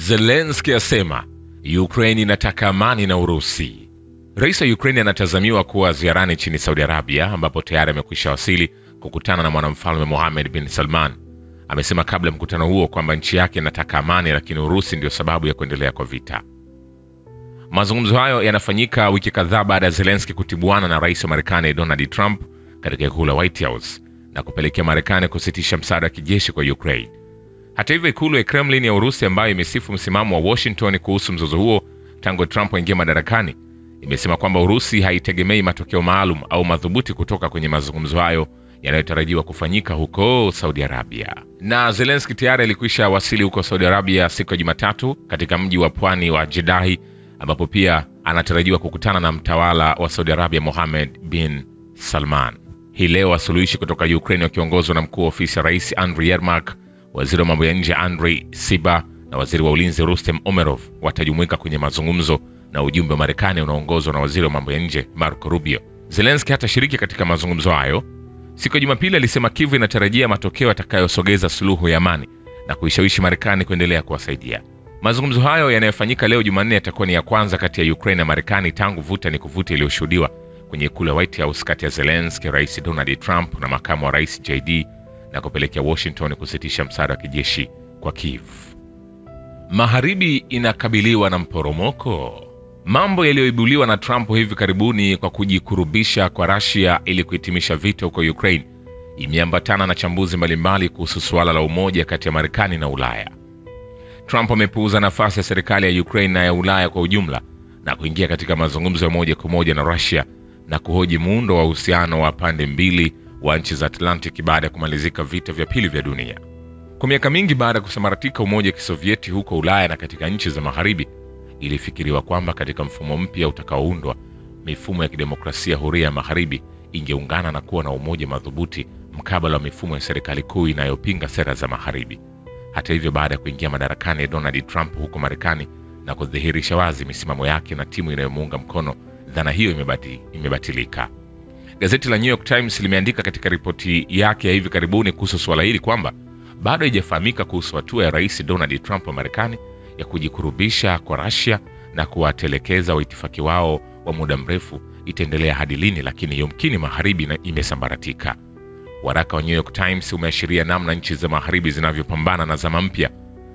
Zelensky asema Ukraine inataka amani na Urusi. Rais wa Ukraine anatazamiwa kuwa ziarani nchini Saudi Arabia, ambapo tayari amekwisha wasili kukutana na mwanamfalme Mohammed bin Salman. Amesema kabla ya mkutano huo kwamba nchi yake inataka amani, lakini Urusi ndio sababu ya kuendelea kwa vita. Mazungumzo hayo yanafanyika wiki kadhaa baada ya Zelensky kutibuana na rais wa Marekani Donald Trump katika ikulu ya White House na kupelekea Marekani kusitisha msaada wa kijeshi kwa Ukraine. Hata hivyo, ikulu ya Kremlin ya Urusi, ambayo imesifu msimamo wa Washington kuhusu mzozo huo tangu Trump aingie madarakani, imesema kwamba Urusi haitegemei matokeo maalum au madhubuti kutoka kwenye mazungumzo hayo yanayotarajiwa kufanyika huko Saudi Arabia. Na Zelensky tayari alikwisha wasili huko Saudi Arabia siku ya Jumatatu katika mji wa pwani wa Jeddah, ambapo pia anatarajiwa kukutana na mtawala wa Saudi Arabia Mohammed bin Salman. Hii leo wasuluhishi kutoka Ukraine wakiongozwa na mkuu wa ofisi ya rais Andriy Yermak, waziri wa mambo ya nje Andriy Sybiha na waziri wa ulinzi Rustem Umerov watajumuika kwenye mazungumzo na ujumbe wa Marekani unaoongozwa na waziri wa mambo ya nje Marco Rubio. Zelensky hatashiriki katika mazungumzo hayo. Siku ya Jumapili alisema Kyiv inatarajia matokeo yatakayosogeza suluhu ya amani na kuishawishi Marekani kuendelea kuwasaidia. Mazungumzo hayo yanayofanyika leo Jumanne yatakuwa ni ya kwanza kati ya Ukraine na Marekani tangu vuta ni kuvuta iliyoshuhudiwa kwenye ikulu ya White House kati ya Zelensky, rais Donald Trump na makamu wa rais JD, na kupelekea Washington kusitisha msaada wa kijeshi kwa Kyiv. Magharibi inakabiliwa na mporomoko. Mambo yaliyoibuliwa na Trump hivi karibuni kwa kujikurubisha kwa Russia ili kuhitimisha vita huko Ukraine imeambatana na chambuzi mbalimbali kuhusu suala la umoja kati ya Marekani na Ulaya. Trump amepuuza nafasi ya serikali ya Ukraine na ya Ulaya kwa ujumla na kuingia katika mazungumzo ya moja kwa moja na Russia na kuhoji muundo wa uhusiano wa pande mbili wa nchi za Atlantic baada ya kumalizika vita vya pili vya dunia. Kwa miaka mingi baada ya kusambaratika umoja wa Kisovieti huko Ulaya na katika nchi za Magharibi, ilifikiriwa kwamba katika mfumo mpya utakaoundwa, mifumo ya kidemokrasia huria ya Magharibi ingeungana na kuwa na umoja madhubuti mkabala wa mifumo ya serikali kuu inayopinga sera za Magharibi. Hata hivyo, baada ya kuingia madarakani Donald Trump huko Marekani na kudhihirisha wazi misimamo yake na timu inayomuunga mkono, dhana hiyo imebatilika. Gazeti la New York Times limeandika katika ripoti yake ya hivi karibuni kuhusu swala hili kwamba bado haijafahamika kuhusu hatua ya rais Donald Trump wa Marekani ya kujikurubisha kwa Russia na kuwatelekeza waitifaki wao wa muda mrefu itaendelea hadi lini, lakini yomkini Magharibi imesambaratika. Waraka wa New York Times umeashiria namna nchi za Magharibi zinavyopambana na zama mpya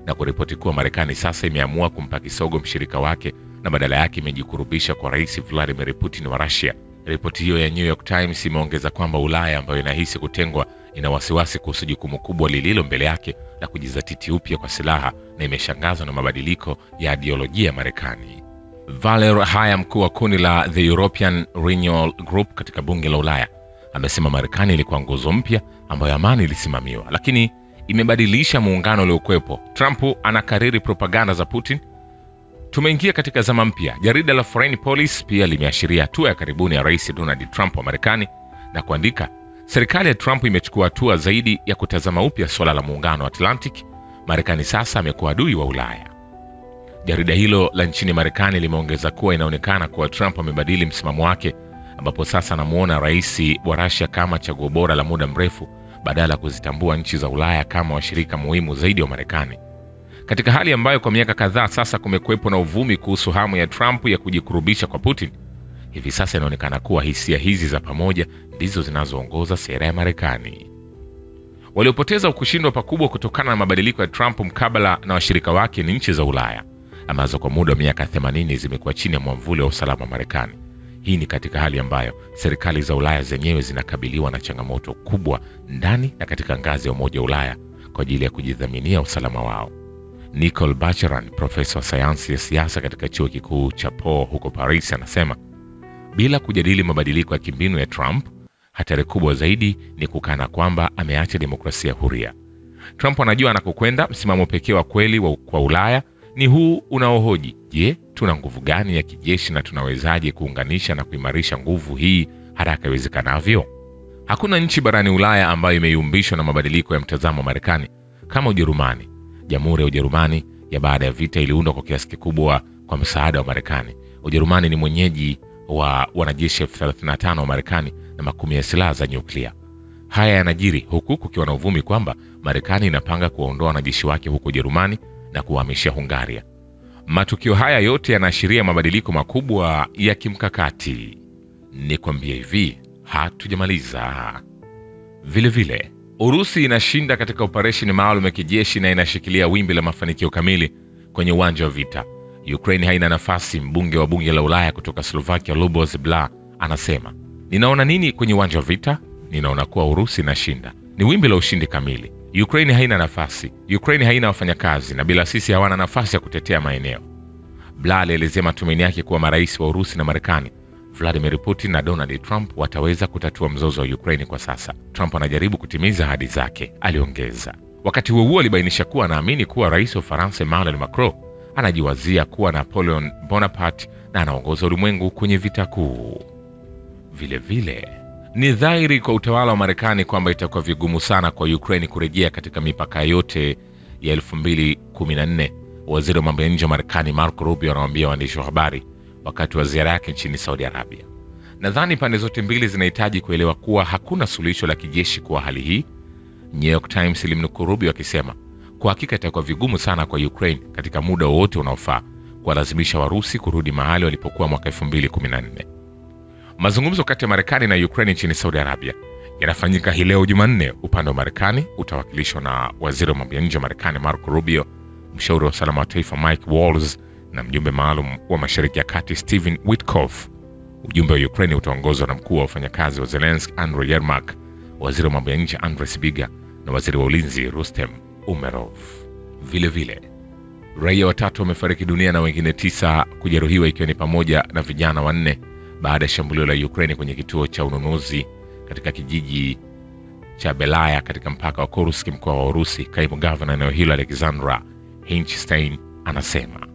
na kuripoti kuwa Marekani sasa imeamua kumpa kisogo mshirika wake na badala yake imejikurubisha kwa rais Vladimir Putin wa Russia. Ripoti hiyo ya New York Times imeongeza kwamba Ulaya, ambayo inahisi kutengwa, ina wasiwasi kuhusu jukumu kubwa lililo mbele yake la kujizatiti upya kwa silaha na imeshangazwa na mabadiliko ya ideolojia ya Marekani. Valer Haya, mkuu wa kundi la The European Renewal Group katika bunge la Ulaya, amesema Marekani ilikuwa nguzo mpya ambayo amani ilisimamiwa, lakini imebadilisha muungano uliokuwepo. Trump anakariri propaganda za Putin. Tumeingia katika zama mpya. Jarida la Foreign Policy pia limeashiria hatua ya karibuni ya rais Donald Trump wa Marekani na kuandika, serikali ya Trump imechukua hatua zaidi ya kutazama upya swala la muungano wa Atlantic. Marekani sasa amekuwa adui wa Ulaya. Jarida hilo la nchini Marekani limeongeza kuwa inaonekana kuwa Trump amebadili msimamo wake, ambapo sasa anamuona rais wa Russia kama chaguo bora la muda mrefu badala ya kuzitambua nchi za Ulaya kama washirika muhimu zaidi wa Marekani. Katika hali ambayo kwa miaka kadhaa sasa kumekuwepo na uvumi kuhusu hamu ya Trump ya kujikurubisha kwa Putin, hivi sasa inaonekana kuwa hisia hizi za pamoja ndizo zinazoongoza sera ya Marekani. Waliopoteza kushindwa pakubwa kutokana na mabadiliko ya Trump mkabala na washirika wake ni nchi za Ulaya, ambazo kwa muda wa miaka 80 zimekuwa chini ya mwamvuli wa usalama wa Marekani. Hii ni katika hali ambayo serikali za Ulaya zenyewe zinakabiliwa na changamoto kubwa ndani na katika ngazi ya Umoja wa Ulaya kwa ajili ya kujidhaminia usalama wao. Nicole Bacharan, profesa wa sayansi ya siasa katika chuo kikuu cha Po huko Paris, anasema bila kujadili mabadiliko ya kimbinu ya Trump, hatari kubwa zaidi ni kukana kwamba ameacha demokrasia huria. Trump anajua anakokwenda. Msimamo pekee wa kweli kwa Ulaya ni huu unaohoji, je, tuna nguvu gani ya kijeshi na tunawezaje kuunganisha na kuimarisha nguvu hii haraka iwezekanavyo? Hakuna nchi barani Ulaya ambayo imeyumbishwa na mabadiliko ya mtazamo wa Marekani kama Ujerumani. Jamhuri ya Ujerumani ya baada ya vita iliundwa kwa kiasi kikubwa kwa msaada wa Marekani. Ujerumani ni mwenyeji wa wanajeshi 35 wa Marekani na makumi ya silaha za nyuklia. Haya yanajiri huku kukiwa na uvumi kwamba Marekani inapanga kuwaondoa wanajeshi wake huko Ujerumani na kuhamishia Hungaria. Matukio haya yote yanaashiria mabadiliko makubwa ya kimkakati. Nikwambie hivi, hatujamaliza. Vile Urusi inashinda katika operesheni maalum ya kijeshi na inashikilia wimbi la mafanikio kamili kwenye uwanja wa vita. Ukraine haina nafasi. Mbunge wa bunge la Ulaya kutoka Slovakia Lubos Bla anasema, ninaona nini kwenye uwanja wa vita? Ninaona kuwa Urusi inashinda. Ni wimbi la ushindi kamili. Ukraine haina nafasi. Ukraine haina wafanyakazi na bila sisi hawana nafasi ya kutetea maeneo. Bla alielezea matumaini yake kuwa marais wa Urusi na Marekani Vladimir Putin na Donald Trump wataweza kutatua mzozo wa Ukraine kwa sasa. Trump anajaribu kutimiza ahadi zake, aliongeza. Wakati huo alibainisha kuwa anaamini kuwa rais wa Ufaransa Emmanuel Macron anajiwazia kuwa Napoleon Bonaparte na anaongoza ulimwengu kwenye vita kuu. Vile ni dhahiri kwa utawala wa Marekani kwamba itakuwa vigumu sana kwa Ukraine kurejea katika mipaka yote ya 2014. Waziri wa mambo ya nje wa Marekani Marco Rubio anawaambia waandishi wa habari wakati wa ziara yake nchini Saudi Arabia. Nadhani pande zote mbili zinahitaji kuelewa kuwa hakuna suluhisho la kijeshi kwa hali hii. New York Times ilimnukuu Rubio akisema, kwa hakika itakuwa vigumu sana kwa Ukraine katika muda wowote unaofaa kuwalazimisha Warusi kurudi mahali walipokuwa mwaka 2014. Mazungumzo kati ya Marekani na Ukraine nchini Saudi Arabia yanafanyika hii leo Jumanne. Upande wa Marekani utawakilishwa na waziri wa mambo ya nje wa Marekani Marco Rubio, mshauri wa usalama wa taifa Mike Waltz na mjumbe maalum wa Mashariki ya Kati Steven Witkoff. Ujumbe wa Ukraine utaongozwa na mkuu wa wafanyakazi wa Zelensky Andriy Yermak, waziri wa mambo ya nje Andriy Sybiga na waziri wa ulinzi Rustem Umerov. Vile raia 3 wamefariki dunia na wengine 9 kujeruhiwa, ikiwa ni pamoja na vijana 4 baada ya shambulio la Ukraine kwenye kituo cha ununuzi katika kijiji cha Belaya katika mpaka wa Kursk, mkoa wa Urusi. Kaimu gavana eneo hilo Alexandra Hinchstein anasema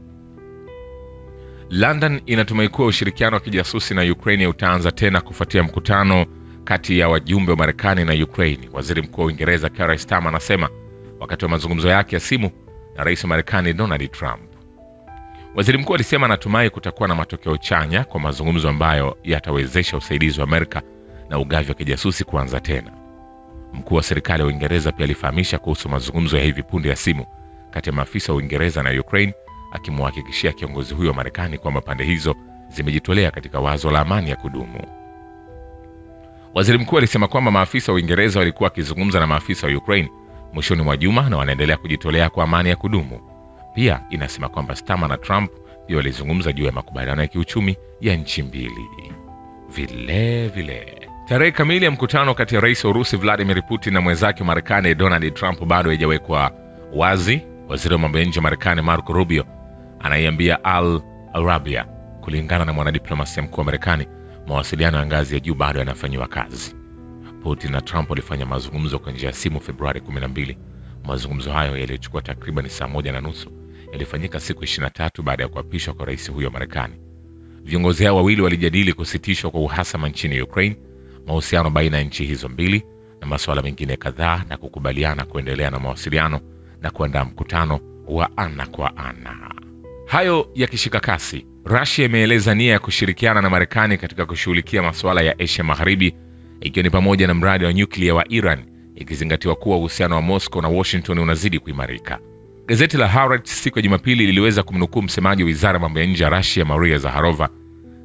London inatumai kuwa ushirikiano wa kijasusi na Ukraine utaanza tena kufuatia mkutano kati ya wajumbe wa Marekani na Ukraine. Waziri Mkuu wa Uingereza Keir Starmer anasema wakati wa mazungumzo yake ya simu na rais wa Marekani Donald Trump. Waziri mkuu alisema anatumai kutakuwa na matokeo chanya kwa mazungumzo ambayo yatawezesha usaidizi wa Amerika na ugavi wa kijasusi kuanza tena. Mkuu wa serikali wa Uingereza pia alifahamisha kuhusu mazungumzo ya hivi punde ya simu kati ya maafisa wa Uingereza na Ukraine, akimhakikishia kiongozi huyo wa Marekani kwamba pande hizo zimejitolea katika wazo la amani ya kudumu. Waziri mkuu alisema kwamba maafisa wa Uingereza walikuwa wakizungumza na maafisa wa Ukraine mwishoni mwa juma na wanaendelea kujitolea kwa amani ya kudumu. Pia inasema kwamba Starmer na Trump pia walizungumza juu ya makubaliano ya kiuchumi ya nchi mbili. Vile tarehe kamili ya mkutano kati ya rais wa Urusi Vladimir Putin na mwenzake wa Marekani Donald Trump bado haijawekwa wazi. Waziri wa mambo ya nje wa Marekani Marco Rubio anaiambia Al Arabia, kulingana na mwanadiplomasia mkuu wa Marekani, mawasiliano ya ngazi ya juu bado yanafanywa kazi. Putin na Trump walifanya mazungumzo kwa njia ya simu Februari 12. Mazungumzo hayo yaliyochukua takriban saa 1.5 yalifanyika siku 23 baada ya kuapishwa kwa rais huyo wa Marekani. Viongozi hao wawili walijadili kusitishwa kwa uhasama nchini Ukraine, mahusiano baina ya nchi hizo mbili na masuala mengine kadhaa, na kukubaliana kuendelea na mawasiliano na kuandaa mkutano wa ana kwa ana. Hayo yakishika kasi, Russia imeeleza nia ya kushirikiana na Marekani katika kushughulikia masuala ya Asia Magharibi, ikiwa ni pamoja na mradi wa nyuklia wa Iran, ikizingatiwa kuwa uhusiano wa Moscow na Washington unazidi kuimarika. Gazeti la Haaretz siku ya Jumapili liliweza kumnukuu msemaji wa wizara ya mambo ya nje ya Russia Maria Zakharova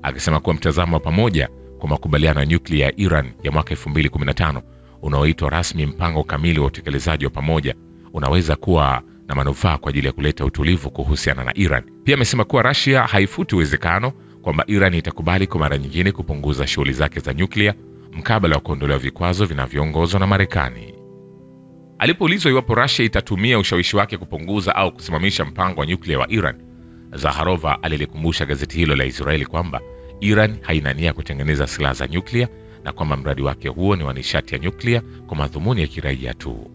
akisema kuwa mtazamo wa pamoja kwa makubaliano ya nyuklia ya Iran ya mwaka 2015 unaoitwa rasmi mpango kamili wa utekelezaji wa pamoja unaweza kuwa na manufaa kwa ajili ya kuleta utulivu kuhusiana na Iran. Pia amesema kuwa Russia haifuti uwezekano kwamba Iran itakubali kwa mara nyingine kupunguza shughuli zake za nyuklia mkabala wa kuondolewa vikwazo vinavyoongozwa na Marekani. Alipoulizwa iwapo Russia itatumia ushawishi wake kupunguza au kusimamisha mpango wa nyuklia wa Iran, Zakharova alilikumbusha gazeti hilo la Israeli kwamba Iran haina nia kutengeneza silaha za nyuklia na kwamba mradi wake huo ni wa nishati ya nyuklia kwa madhumuni ya kiraia tu.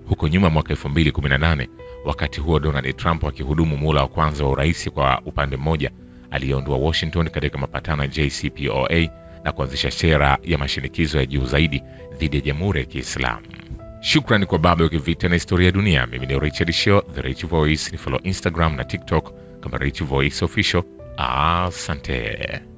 Huko nyuma mwaka 2018, wakati huo Donald Trump akihudumu muhula wa kwanza wa urais kwa upande mmoja, aliondoa Washington katika mapatano ya JCPOA na kuanzisha sera ya mashinikizo ya juu zaidi dhidi ya Jamhuri ya Kiislamu. Shukrani kwa baba ukivita na historia ya dunia. Mimi ni Richard Shaw, The Rich Voice. Ni follow Instagram na TikTok kama Rich Voice Official. Asante.